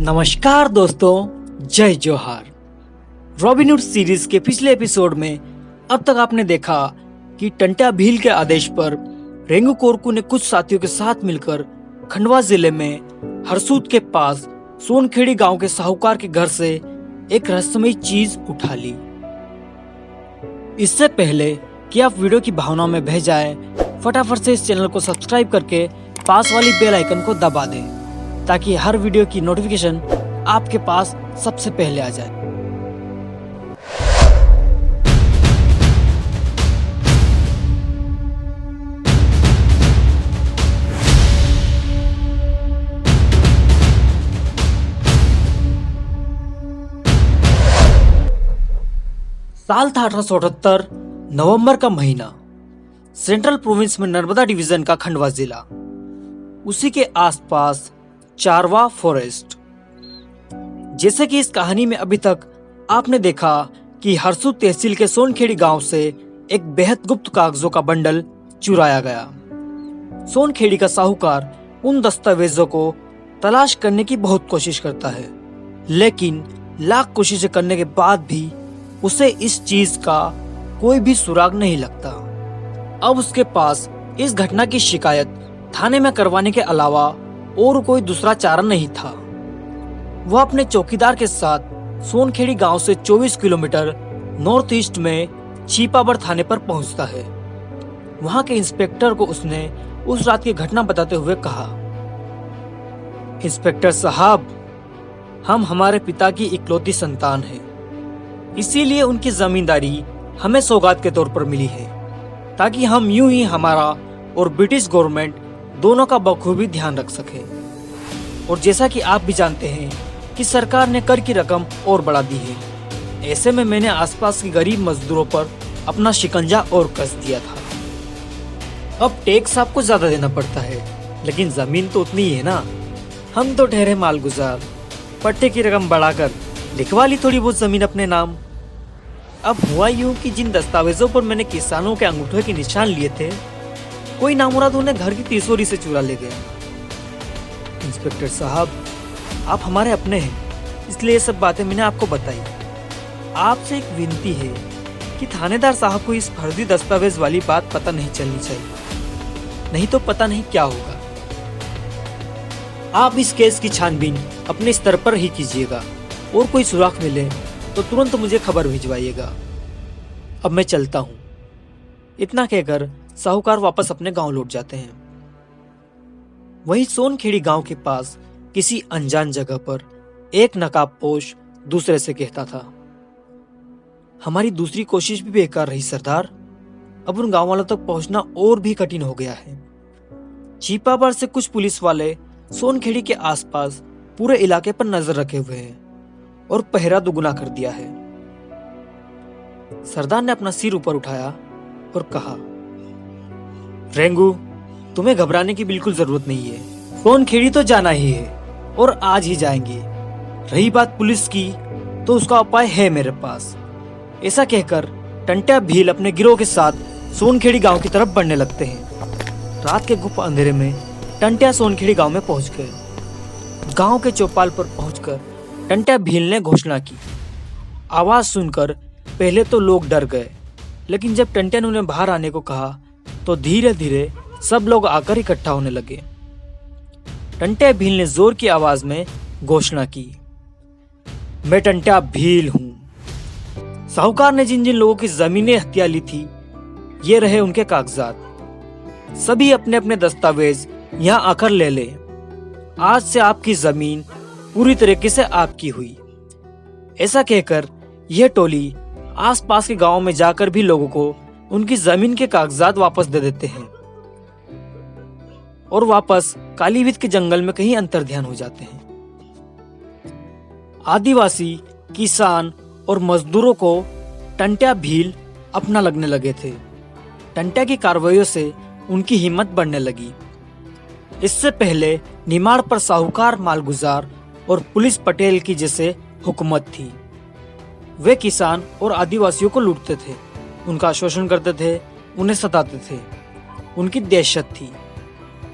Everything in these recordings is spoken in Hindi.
नमस्कार दोस्तों, जय जोहार। रॉबिनहुड सीरीज के पिछले एपिसोड में अब तक आपने देखा कि टंट्या भील के आदेश पर रेंगू कोरकू ने कुछ साथियों के साथ मिलकर खंडवा जिले में हरसूद के पास सोनखेड़ी गांव के साहूकार के घर से एक रहस्यमयी चीज उठा ली। इससे पहले कि आप वीडियो की भावनाओं में बह जाएं, फटाफट से इस चैनल को सब्सक्राइब करके पास वाली बेल आइकन को दबा दें ताकि हर वीडियो की नोटिफिकेशन आपके पास सबसे पहले आ जाए। साल था 1878, नवंबर का महीना। सेंट्रल प्रोविंस में नर्मदा डिवीजन का खंडवा जिला, उसी के आसपास चारवा फॉरेस्ट। जैसे कि इस कहानी में अभी तक आपने देखा कि हरसूद तहसील के सोनखेड़ी गांव से एक बेहद गुप्त कागजों का बंडल चुराया गया। सोनखेड़ी का साहूकार उन दस्तावेजों को तलाश करने की बहुत कोशिश करता है, लेकिन लाख कोशिशें करने के बाद भी उसे इस चीज का कोई भी सुराग नहीं लगता। अब उसके पास इस घटना की शिकायत थाने में करवाने के अलावा और कोई दूसरा चारा नहीं था। वह अपने चौकीदार के साथ सोनखेड़ी गांव से 24 किलोमीटर नॉर्थ ईस्ट में छिपाबर थाने पर पहुंचता है। वहां के इंस्पेक्टर को उसने उस रात की घटना बताते हुए कहा, इंस्पेक्टर साहब, हम हमारे पिता की इकलौती संतान हैं, इसीलिए उनकी जमींदारी हमें सौगात के तौर पर मिली है, ताकि हम यूं ही हमारा और ब्रिटिश गवर्नमेंट दोनों का बखूबी ध्यान रख सके। और जैसा कि आप भी जानते हैं कि सरकार ने कर की रकम और बढ़ा दी है, ऐसे में मैंने आसपास के गरीब मजदूरों पर अपना शिकंजा और कस दिया था। अब टैक्स आपको ज्यादा देना पड़ता है, लेकिन जमीन तो उतनी ही है ना। हम तो ठहरे मालगुजार, पट्टे की रकम बढ़ाकर लिखवा ली थोड़ी बहुत जमीन अपने नाम। अब हुआ यूं कि जिन दस्तावेजों पर मैंने किसानों के अंगूठे के निशान लिए थे, कोई नामुराद उन्हें घर की तिजोरी से चुरा ले गया। इंस्पेक्टर साहब, आप हमारे अपने हैं, इसलिए ये सब बातें मैंने आपको बताई। आपसे एक विनती है कि थानेदार साहब को इस फर्जी दस्तावेज वाली बात पता नहीं चलनी चाहिए, नहीं तो पता नहीं क्या होगा। आप इस केस की छानबीन अपने स्तर पर ही कीजिएगा और कोई सुराग मिले तो तुरंत मुझे खबर भिजवाइएगा। अब मैं चलता हूँ। इतना कहकर साहूकार वापस अपने गांव लौट जाते हैं। वहीं सोनखेड़ी गांव के पास किसी अनजान जगह पर एक नकाबपोश दूसरे से कहता था, हमारी दूसरी कोशिश भी बेकार रही सरदार। अब उन गांव वालों तक पहुंचना और भी कठिन हो गया है। छिपाबर से कुछ पुलिस वाले सोनखेड़ी के आसपास पूरे इलाके पर नजर रखे हुए हैं और पहरा दुगुना कर दिया है। सरदार ने अपना सिर ऊपर उठाया और कहा, रेंगू, तुम्हें घबराने की बिल्कुल जरूरत नहीं है। सोनखेड़ी तो जाना ही है और आज ही जाएंगे। रही बात पुलिस की, तो उसका उपाय है मेरे पास। ऐसा कहकर टंट्या भील अपने गिरोह के साथ सोनखेड़ी गांव की तरफ बढ़ने लगते हैं। रात के गुप्त अंधेरे में टंट्या सोनखेड़ी गांव में पहुंच गए। गांव के चौपाल पर पहुंचकर टंट्या भील ने घोषणा की। आवाज सुनकर पहले तो लोग डर गए, लेकिन जब टंट्या ने उन्हें बाहर आने को कहा तो धीरे धीरे सब लोग आकर इकट्ठा होने लगे। टंट्या भील ने जोर की आवाज में घोषणा की, मैं टंट्या भील हूं। साहूकार ने जिन जिन लोगों की जमीनें हत्या ली थी, ये रहे उनके कागजात। सभी अपने अपने दस्तावेज यहाँ आकर ले ले। आज से आपकी जमीन पूरी तरीके से आपकी हुई। ऐसा कहकर यह टोली आसपास के गांवों में जाकर भी लोगों को उनकी जमीन के कागजात वापस दे देते हैं और वापस कालीवीत के जंगल में कहीं अंतर्ध्यान हो जाते हैं। आदिवासी, किसान और मजदूरों को टंट्या भील अपना लगने लगे थे। टंट्या की कार्रवाइयों से उनकी हिम्मत बढ़ने लगी। इससे पहले निमाड़ पर साहूकार, मालगुजार और पुलिस पटेल की जैसे हुकूमत थी। वे किसान और आदिवासियों को लूटते थे, उनका शोषण करते थे, उन्हें सताते थे। उनकी दहशत थी।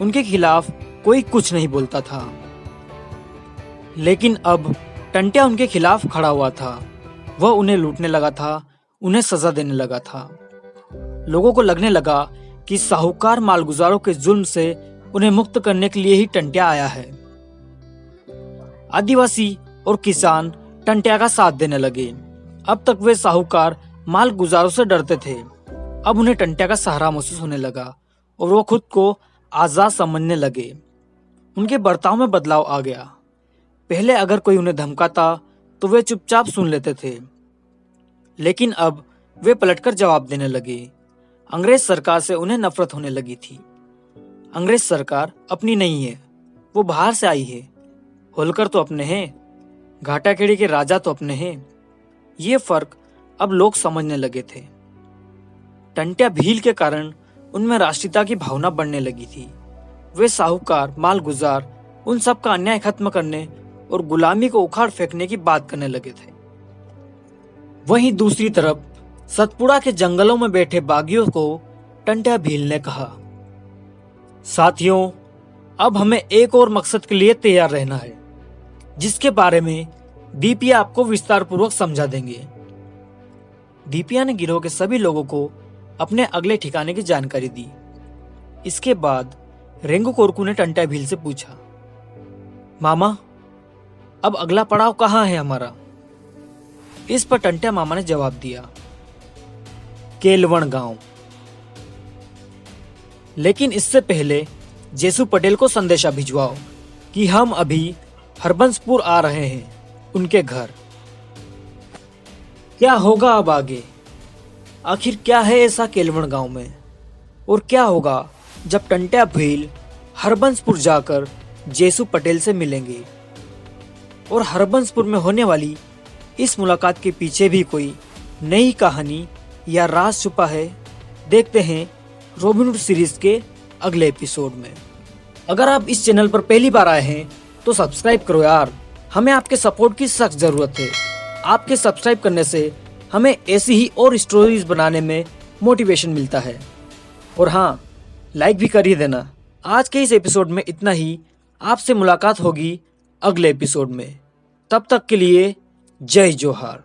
उनके खिलाफ कोई कुछ नहीं बोलता था। लेकिन अब टंट्या उनके खिलाफ खड़ा हुआ था। वह उन्हें लूटने लगा था, उन्हें सजा देने लगा था। लोगों को लगने लगा कि साहूकार मालगुजारों के जुल्म से उन्हें मुक्त करने के लिए ही टंट्या आया है। आदिवासी और किसान टंट्या का साथ देने लगे। अब तक वे साहूकार मालगुजारों से डरते थे, अब उन्हें टंट्या का सहारा महसूस होने लगा और वो खुद को आजाद समझने लगे। उनके बर्ताव में बदलाव आ गया। पहले अगर कोई उन्हें धमकाता तो वे चुपचाप सुन लेते थे, लेकिन अब वे पलटकर जवाब देने लगे। अंग्रेज सरकार से उन्हें नफरत होने लगी थी। अंग्रेज सरकार अपनी नहीं है, वो बाहर से आई है। होलकर तो अपने हैं, घाटाखेड़ी के राजा तो अपने हैं। ये फर्क अब लोग समझने लगे थे। टंट्या भील के कारण उनमें राष्ट्रीयता की भावना बढ़ने लगी थी। वे साहूकार मालगुजार उन सब का अन्याय खत्म करने और गुलामी को उखाड़ फेंकने की बात करने लगे थे। वहीं दूसरी तरफ सतपुड़ा के जंगलों में बैठे बागियों को टंट्या भील ने कहा, साथियों, अब हमें एक और मकसद के लिए तैयार रहना है, जिसके बारे में दीपिया आपको विस्तार पूर्वक समझा देंगे। दीपिया ने गिरोह के सभी लोगों को अपने अगले ठिकाने की जानकारी दी। इसके बाद रेंगू कोरकू ने टंट्या भील से पूछा, मामा, अब अगला पड़ाव कहाँ है हमारा? इस पर टंट्या मामा ने जवाब दिया, केलवण गांव। लेकिन इससे पहले जेसु पटेल को संदेशा भिजवाओ कि हम अभी हरबंसपुर आ रहे हैं, उनके घर। क्या होगा अब आगे? आखिर क्या है ऐसा केलवण गांव में? और क्या होगा जब टंट्या भील हरबंसपुर जाकर जेसु पटेल से मिलेंगे? और हरबंसपुर में होने वाली इस मुलाकात के पीछे भी कोई नई कहानी या राज छुपा है? देखते हैं रॉबिनहुड सीरीज के अगले एपिसोड में। अगर आप इस चैनल पर पहली बार आए हैं तो सब्सक्राइब करो यार, हमें आपके सपोर्ट की सख्त जरूरत है। आपके सब्सक्राइब करने से हमें ऐसी ही और स्टोरीज बनाने में मोटिवेशन मिलता है। और हाँ, लाइक भी कर ही देना। आज के इस एपिसोड में इतना ही। आपसे मुलाकात होगी अगले एपिसोड में। तब तक के लिए जय जोहार।